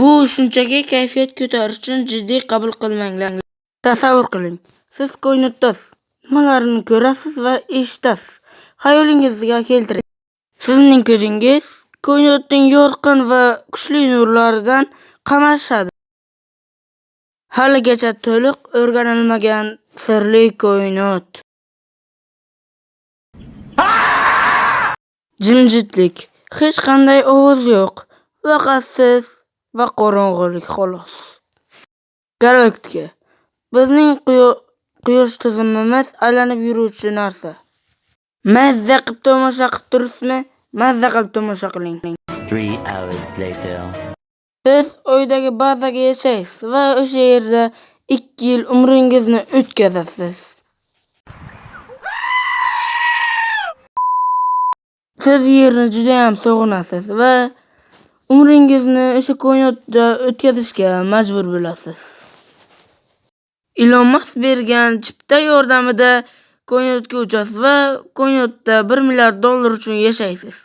Bu shunchaki kayfiyat ko'tarish uchun jiddiy qabul qilmanglar. Tasavvur qiling, siz koinotdasiz, nimalarni ko'rasiz va eshitasiz? Xayolingizga keltiring. Sizning ko'zingiz koinotning yorqin va kuchli nurlaridan qamashadi. Haligacha to'liq o'rganilmagan sirli koinot. Jimjitlik, hech qanday ovoz yo'q, faqat siz va qorong'ulik xolos. Galaktika, bizning quyosh tizimimiz aylanib yuruvchi narsa. Mazza qilib tomosha qilib turibsizmi? Mazza qilib tomosha qiling. 3 hours later. Siz oydagi bazaga yashaysiz va o'sha yerda 2 yil umringizni o'tkazasiz. Siz yerni juda ham sog'inasiz va umringizni o'sha koinotda o'tkazishga majbur bo'lasiz. Ilon Mask bergan chipta yordamida koinotga uchasiz va koinotda $1 milliard uchun yashaysiz.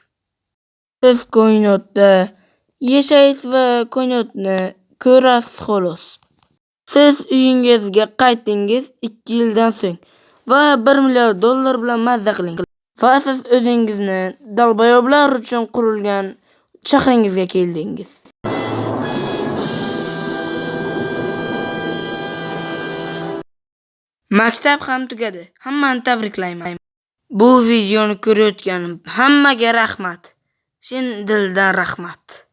Siz koinotda yashaysiz va koinotni ko'rasiz xolos. Siz uyingizga qaytdingiz 2 yildan so'ng va $1 milliard bilan mazza qiling. Va siz o'zingizni dalbayoblar uchun qurilgan shahringizga keldingiz. Maktab ham tugadi. Hammani tabriklayman. Bu videoni ko'rayotgan hammaga rahmat. Chin dildan rahmat.